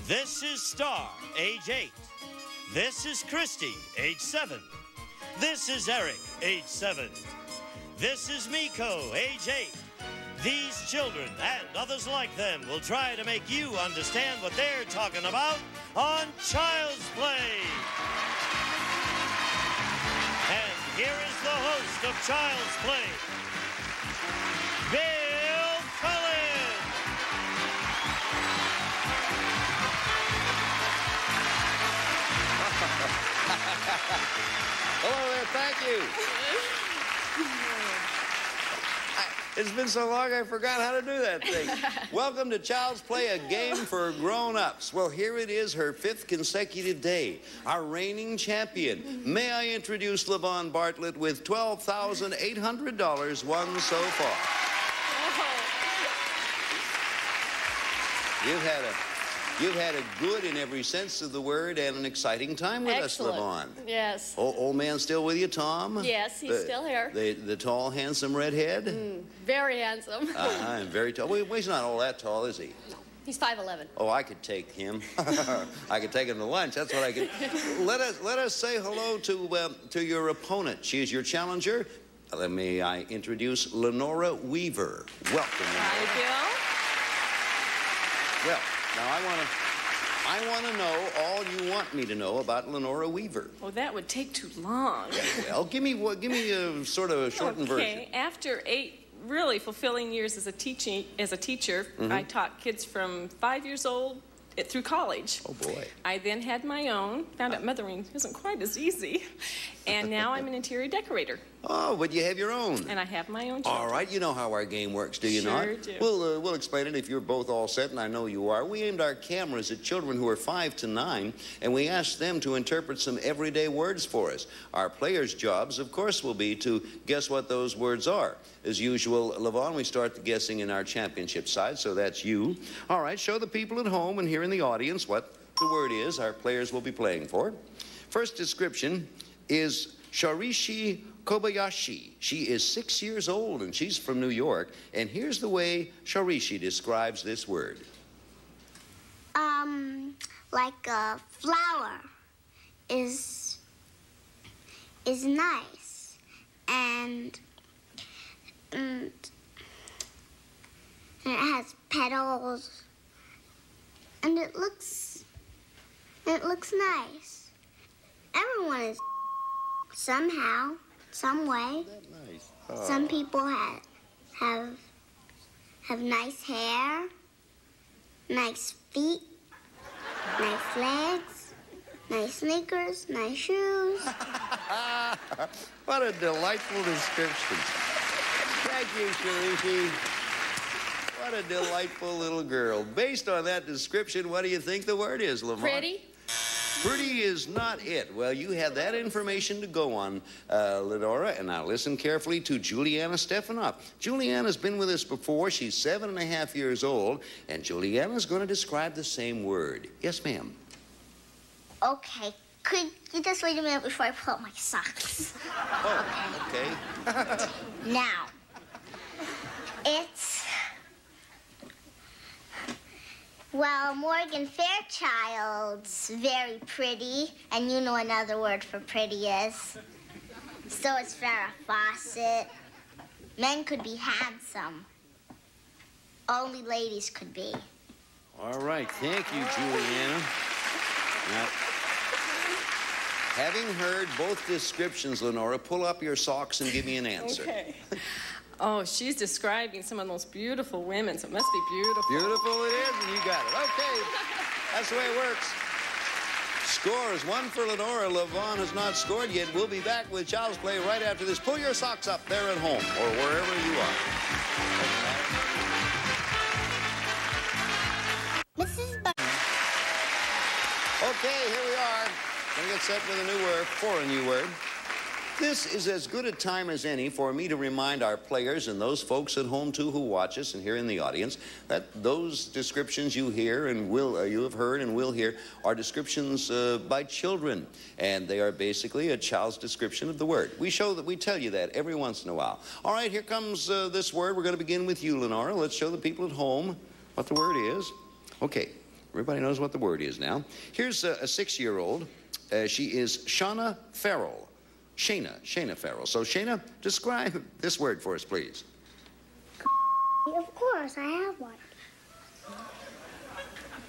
This is Star, age 8. This is Christy, age 7. This is Eric, age 7. This is Miko, age 8. These children and others like them will try to make you understand what they're talking about on Child's Play. And here is the host of Child's Play, Bill Cullen. Hello there, thank you. It's been so long I forgot how to do that thing. Welcome to Child's Play, a game for grown-ups. Well, here it is, her 5th consecutive day. Our reigning champion. May I introduce LaVon Bartlett with $12,800 won so far. You've had a good in every sense of the word and an exciting time with us, LaVon. Yes. Old man still with you, Tom? Yes, he's still here. The tall, handsome redhead? Very handsome. And very tall. Well, he's not all that tall, is he? No, he's 5'11". Oh, I could take him. I could take him to lunch. That's what I could. Let us say hello to your opponent. She is your challenger. Let me introduce Lenora Weaver. Welcome. Thank you. Well, now I want to know all you want me to know about Lenora Weaver. Oh, that would take too long. Yeah, well, give me a sort of a shortened version. Okay, after 8 really fulfilling years as a teacher, I taught kids from 5 years old through college. Oh, boy. I then had my own, found out mothering isn't quite as easy, and now I'm an interior decorator. Oh, but you have your own. And I have my own children. All right, you know how our game works, do you not? Sure do. We'll explain it if you're both all set, and I know you are. We aimed our cameras at children who are 5 to 9, and we asked them to interpret some everyday words for us. Our players' jobs, of course, will be to guess what those words are. As usual, LaVon, we start the guessing in our championship side, so that's you. All right, show the people at home and here in the audience what the word is our players will be playing for. First description is Sharishi Kobayashi. She is 6 years old and she's from New York. And here's the way Sharishi describes this word. Like a flower is nice and it has petals and it looks nice. Everyone is somehow, some way. Nice. Some people have nice hair, nice feet, nice legs, nice sneakers, nice shoes. What a delightful description. Thank you, Sharishi. What a delightful little girl. Based on that description, what do you think the word is, Lamont? Pretty. Pretty is not it. Well, you have that information to go on, Lenora, and now listen carefully to Juliana Stefanoff. Juliana's been with us before. She's 7.5 years old, and Juliana's going to describe the same word. Yes, ma'am. Okay, could you just wait a minute before I pull up my socks? Oh, okay. Now, it's... Well, Morgan Fairchild's very pretty, and you know another word for pretty is. So is Farrah Fawcett. Men could be handsome. Only ladies could be. All right, thank you, Juliana. Now, having heard both descriptions, Lenora, pull up your socks and give me an answer. Okay. Oh, she's describing some of the most beautiful women, so it must be beautiful. Beautiful it is, and you got it. Okay, that's the way it works. Score is 1 for Lenora. LaVon has not scored yet. We'll be back with Child's Play right after this. Pull your socks up there at home or wherever you are. Mrs. Okay, here we are. Gonna get set with a new word, for a new word. This is as good a time as any for me to remind our players and those folks at home, too, who watch us and here in the audience, that those descriptions you hear and you have heard and will hear are descriptions by children, and they are basically a child's description of the word. We tell you that every once in a while. All right, here comes this word. We're going to begin with you, Lenora. Let's show the people at home what the word is. Okay, Everybody knows what the word is now. Here's a 6-year-old. She is Shana Farrell. Shana Farrell. So, Shana, describe this word for us, please. Of course, I have one.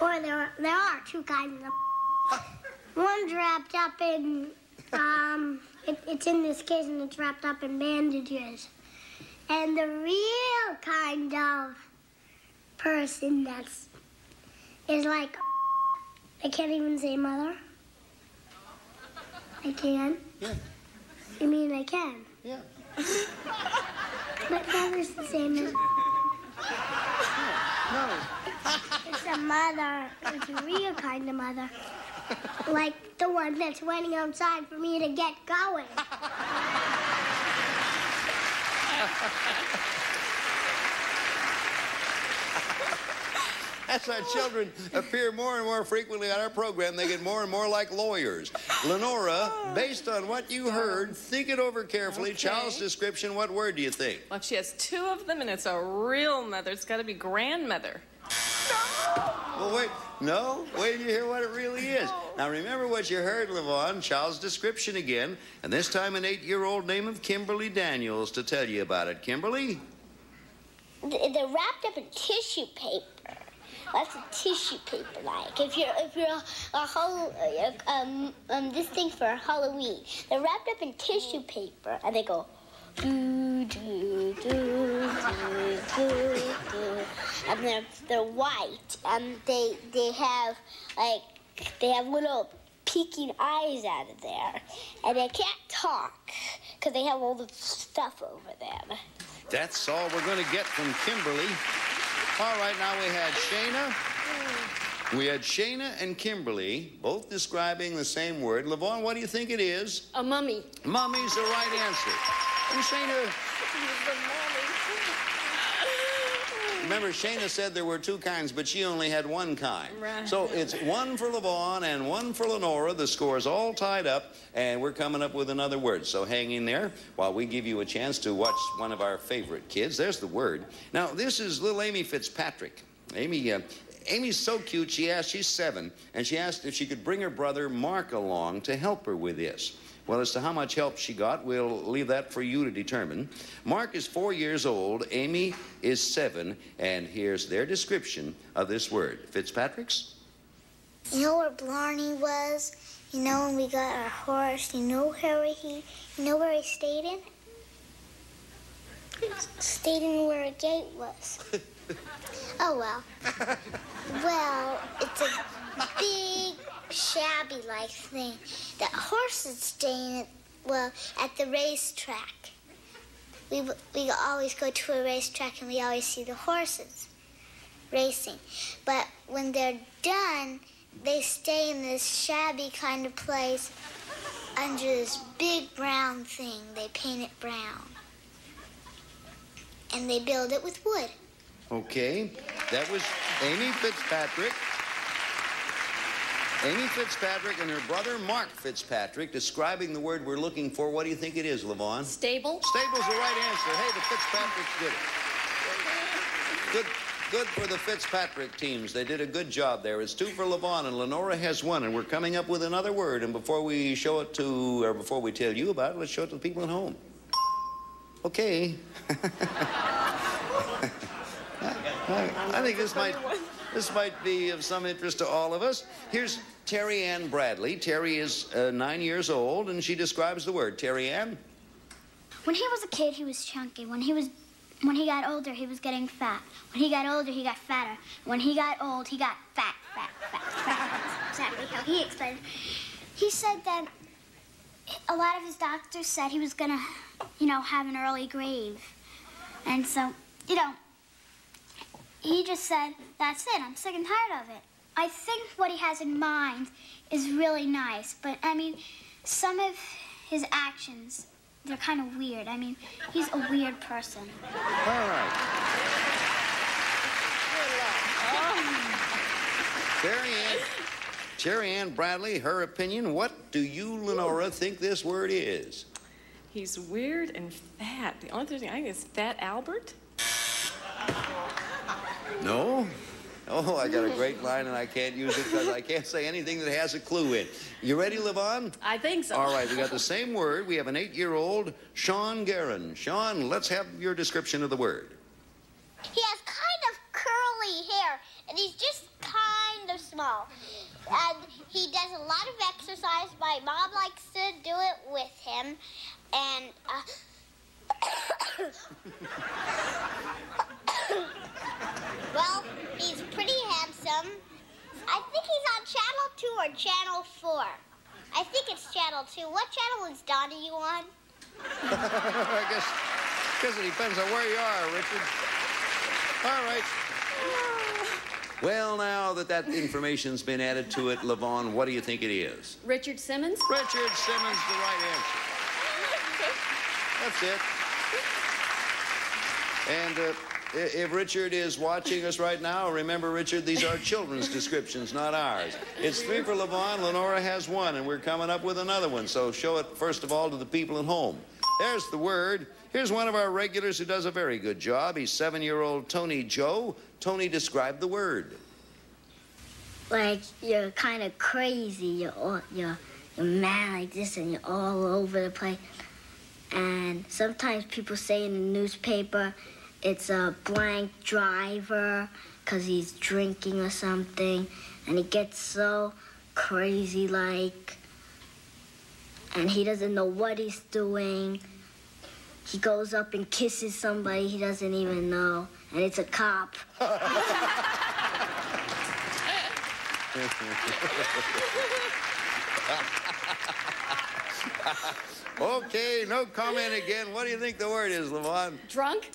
Or there are two kinds of. One's wrapped up in, it's in this case and it's wrapped up in bandages. And the real kind of person is like, I can't even say mother. I can. Yeah. You mean I can? Yeah. But mother's the same as. No. It's a mother. It's a real kind of mother. Like the one that's waiting outside for me to get going. As our children appear more and more frequently on our program, they get more and more like lawyers. Lenora, based on what you heard, think it over carefully. Okay. Child's description, what word do you think? Well, if she has two of them and it's a real mother, it's got to be grandmother. Well, wait. No? Wait till you hear what it really is. Now, remember what you heard, Levon. Child's description again. And this time an 8-year-old named of Kimberly Daniels to tell you about it. Kimberly? They're wrapped up in tissue paper. That's a tissue paper like. If you're this thing for Halloween, they're wrapped up in tissue paper and they go do do do do do do, and they're white and they have little peeking eyes out of there, and they can't talk because they have all the stuff over them. That's all we're going to get from Kimberly. All right, now we had Shana. We had Shana and Kimberly, both describing the same word. Levon, what do you think it is? A mummy. Mummy's the right answer. And Shana, remember, Shana said there were two kinds, but she only had one kind. Right. So it's one for Levon and one for Lenora. The score's all tied up, and we're coming up with another word. So hang in there while we give you a chance to watch one of our favorite kids. There's the word. Now, this is little Amy Fitzpatrick. Amy's so cute, she's 7, and she asked if she could bring her brother Mark along to help her with this. Well, as to how much help she got, we'll leave that for you to determine. Mark is 4 years old, Amy is 7, and here's their description of this word. Fitzpatrick's? You know where Blarney was? You know when we got our horse? You know where he stayed in? Stayed in where a gate was. Oh, well. Well, it's a big, shabby-like thing that horses stay in, at the racetrack. We always go to a racetrack and we always see the horses racing. But when they're done, they stay in this shabby kind of place under this big brown thing. They paint it brown. And they build it with wood. Okay, that was Amy Fitzpatrick. Amy Fitzpatrick and her brother Mark Fitzpatrick describing the word we're looking for. What do you think it is, Levon? Stable. Stable's the right answer. Hey, the Fitzpatricks did it. Good for the Fitzpatrick teams. They did a good job there. It's 2 for Levon, and Lenora has 1, and we're coming up with another word. And before we show it to, or before we tell you about it, let's show it to the people at home. Okay. I think this might be of some interest to all of us. Here's Terry Ann Bradley. Terry is 9 years old, and she describes the word. Terry Ann? When he was a kid, he was chunky. When he got older, he was getting fat. When he got older, he got fatter. When he got old, he got fat. That's exactly how he explained it. He said that a lot of his doctors said he was gonna, have an early grave. And so, he just said, that's it, I'm sick and tired of it. I think what he has in mind is really nice, but, some of his actions, they're kind of weird. He's a weird person. All right. Terry Ann Bradley, her opinion. What do you, Lenora, think this word is? He's weird and fat. The only thing I think is Fat Albert. No. Oh, I got a great line, and I can't use it because I can't say anything that has a clue in. You ready, Levon? I think so. All right, we got the same word. We have an 8-year-old, Sean Guerin. Sean, let's have your description of the word. He has kind of curly hair, and he's just kind of small. And he does a lot of exercise. My mom likes to do it with him. And, well, he's pretty handsome. I think he's on Channel 2 or Channel 4. I think it's Channel 2. What channel is Donnie you on? I guess it depends on where you are, Richard. All right. Well, now that information's been added to it, Levon, what do you think it is? Richard Simmons? Richard Simmons, the right answer. That's it. And if Richard is watching us right now, remember, Richard, these are children's descriptions, not ours. It's 3 for Levon. Lenora has 1, and we're coming up with another one. So show it, first of all, to the people at home. There's the word. Here's one of our regulars who does a very good job. He's 7-year-old Tony Joe. Tony, describe the word. Like, you're kind of crazy. You're mad like this, and you're all over the place. And sometimes people say in the newspaper it's a blank driver because he's drinking or something, and he gets so crazy like, and he doesn't know what he's doing. He goes up and kisses somebody he doesn't even know, and it's a cop. Okay, no comment again. What do you think the word is, Levon? Drunk?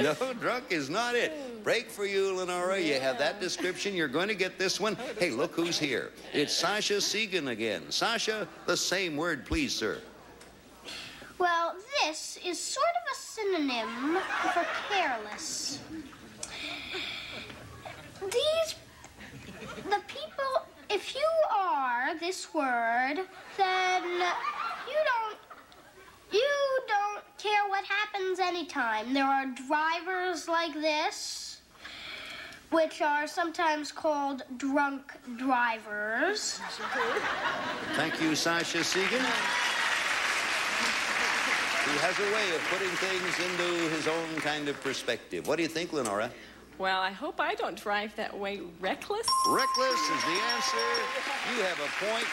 No, drunk is not it. Break for you, Lenora. You have that description. You're going to get this one. Hey, look who's here. It's Sasha Segan again. Sasha, the same word, please, sir. Well, this is sort of a synonym for careless. The people, if you are this word, then you don't care what happens anytime. There are drivers like this, which are sometimes called drunk drivers. Thank you, Sasha Segan. He has a way of putting things into his own kind of perspective. What do you think, Lenora? Well, I hope I don't drive that way. Reckless? Reckless is the answer. You have a point.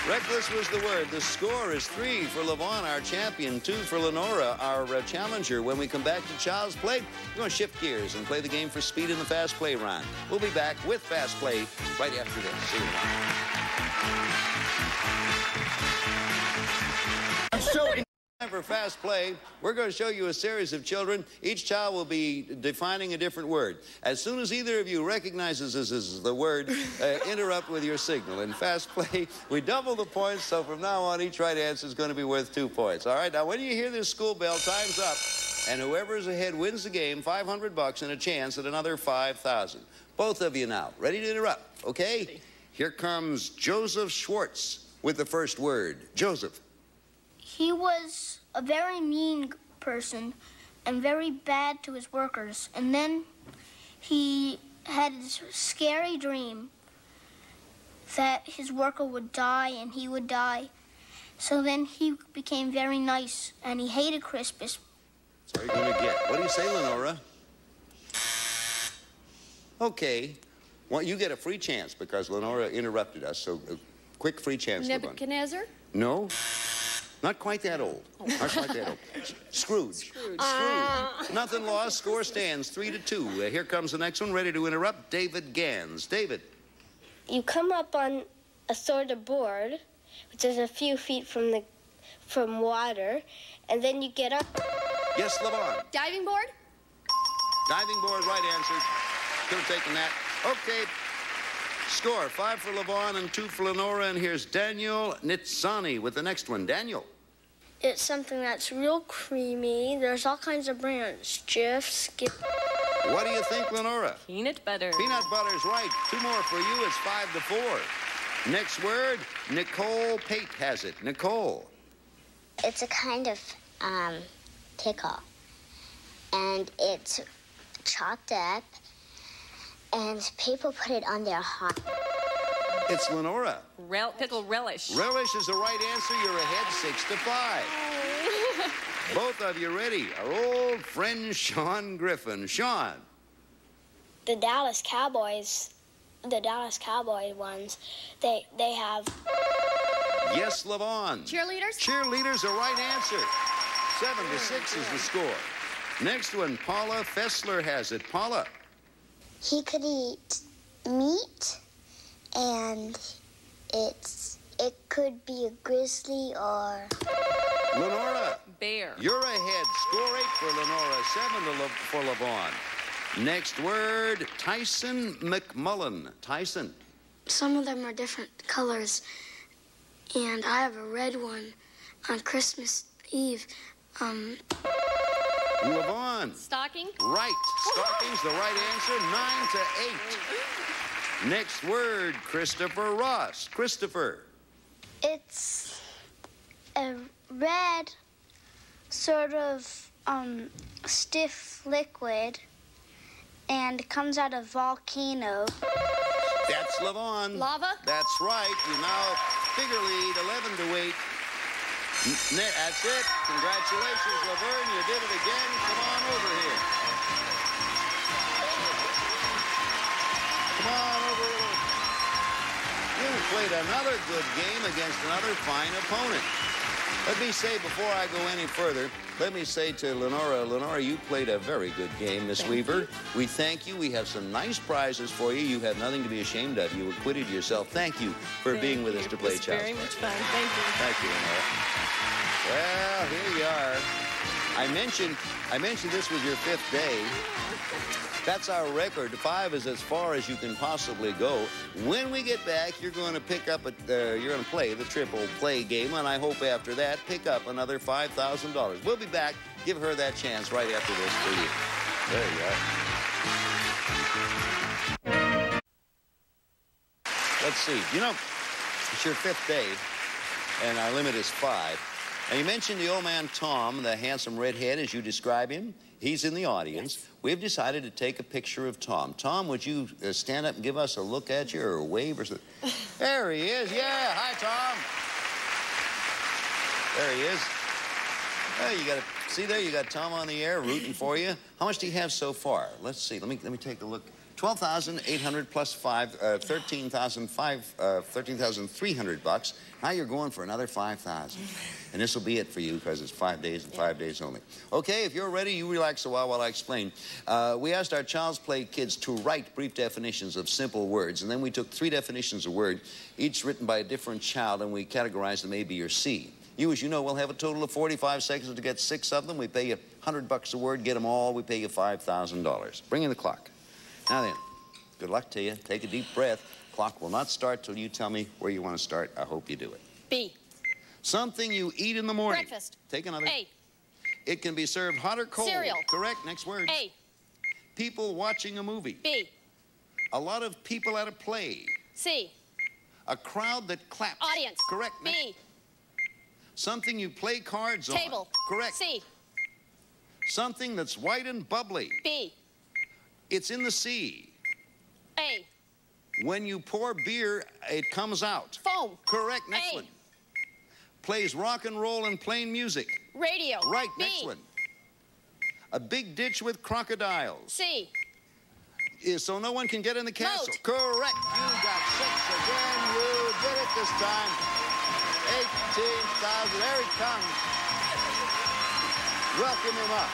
Reckless was the word. The score is 3 for Levon, our champion, 2 for Lenora, our challenger. When we come back to Child's Play, we're going to shift gears and play the game for speed in the Fast Play round. We'll be back with Fast Play right after this. See you now. Time for Fast Play. We're going to show you a series of children. Each child will be defining a different word. As soon as either of you recognizes this as the word, interrupt with your signal. In Fast Play, we double the points, so from now on, each right answer is going to be worth 2 points. All right, now when you hear this school bell, time's up, and whoever's ahead wins the game, $500 and a chance at another $5,000. Both of you now, ready to interrupt, okay? Here comes Joseph Schwartz with the first word. Joseph. He was a very mean person and very bad to his workers. And then he had this scary dream that his worker would die and he would die. So then he became very nice and he hated Christmas. So you're going to get. What do you say, Lenora? Okay. Well, you get a free chance because Lenora interrupted us. So a quick free chance. Nebuchadnezzar? No. Not quite that old. Not quite that old. Scrooge. Scrooge. Nothing lost. Score stands 3-2. Here comes the next one. Ready to interrupt. David Gans. David. You come up on a sort of board, which is a few feet from water, and then you get up. Yes, Levon. Diving board? Diving board, right answer. Could have taken that. Okay. Score, 5 for Levon and 2 for Lenora. And here's Daniel Nitsani with the next one. Daniel. It's something that's real creamy. There's all kinds of brands. Jif, Skip. What do you think, Lenora? Peanut butter. Peanut butter's right. 2 more for you. It's 5-4. Next word, Nicole Pate has it. Nicole. It's a kind of tickle. And it's chopped up, and people put it on their hot. It's Lenora. Pickle relish. Relish is the right answer. You're ahead 6-5. Both of you ready? Our old friend Sean Griffin. Sean. The Dallas Cowboys ones, they have... Yes, Levon. Cheerleaders? Cheerleaders, the right answer. 7-6 is the score. Next one, Paula Fessler has it. Paula. He could eat meat, and it could be a grizzly or... Lenora. Bear. You're ahead. Score 8 for Lenora, 7 for Levon. Next word, Tyson McMullen. Tyson. Some of them are different colors, and I have a red one on Christmas Eve. Levon. Stocking? Right. Stocking's the right answer. 9-8. Next word, Christopher Ross. Christopher. It's a red, sort of stiff liquid, and it comes out of volcanoes. That's Levon. Lava? That's right. You now figure lead 11-8. That's it. Congratulations, Laverne. You did it again. Come on over here. Come on over. You played another good game against another fine opponent. Let me say, before I go any further, let me say to Lenora, you played a very good game, Miss Weaver. We thank you. We have some nice prizes for you. You have nothing to be ashamed of. You acquitted yourself. Thank you for being with us to play Child's Play. Very much fun. Thank you. Thank you, Lenora. Well, here you are. I mentioned this was your 5th day. That's our record. 5 is as far as you can possibly go. When we get back, you're going to pick up you're going to play the triple play game, and I hope after that pick up another $5,000. We'll be back. Give her that chance right after this for you. There you are. Let's see. You know, it's your 5th day, and our limit is 5. And you mentioned the old man Tom, the handsome redhead, as you describe him. He's in the audience. Yes. We've decided to take a picture of Tom. Tom, would you stand up and give us a look at you or a wave or something? There he is. Yeah. Hi, Tom. There he is. Oh, you got to see there. You got Tom on the air rooting for you. How much do you have so far? Let's see. Let me take a look. 12,800 plus 5, 13,300 bucks. Now you're going for another 5,000. And this will be it for you because it's 5 days and 5 days only. Okay, if you're ready, you relax a while I explain. We asked our Child's Play kids to write brief definitions of simple words, and then we took 3 definitions of word, each written by a different child, and we categorized them A, B, or C. You, as you know, will have a total of 45 seconds to get 6 of them. We pay you $100 a word. Get them all. We pay you $5,000. Bring in the clock. Now then, good luck to you. Take a deep breath. Clock will not start till you tell me where you want to start. I hope you do it. B. Something you eat in the morning. Breakfast. Take another. A. It can be served hot or cold. Cereal. Correct. Next word. A. People watching a movie. B. A lot of people at a play. C. A crowd that claps. Audience. Correct. B. Next. Something you play cards on. Table. Correct. C. Something that's white and bubbly. B. It's in the sea. A. When you pour beer, it comes out. Foam. Correct. Next A. one. Plays rock and roll and plain music. Radio. Right. B. Next one. A big ditch with crocodiles. C. So no one can get in the castle. Moat. Correct. You got 6 again. You did it this time. 18,000. There he comes. Welcome him up.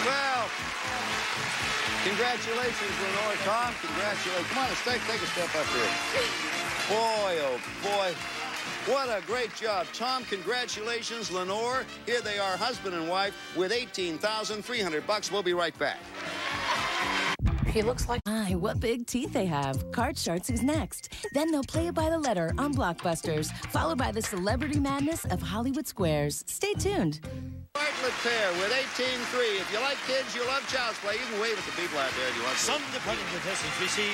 Well, congratulations, Lenore. Tom, congratulations. Come on, take a step up here. Boy, oh boy. What a great job. Tom, congratulations, Lenore. Here they are, husband and wife, with $18,300. We'll be right back. He looks like... My, what big teeth they have. Card Sharks is next. Then they'll play it by the letter on Blockbusters, followed by the celebrity madness of Hollywood Squares. Stay tuned. Right, Bartlett pair with 18-3. If you like kids, you love Child's Play, you can wave at the people out there if you want to. Some departing contestants receive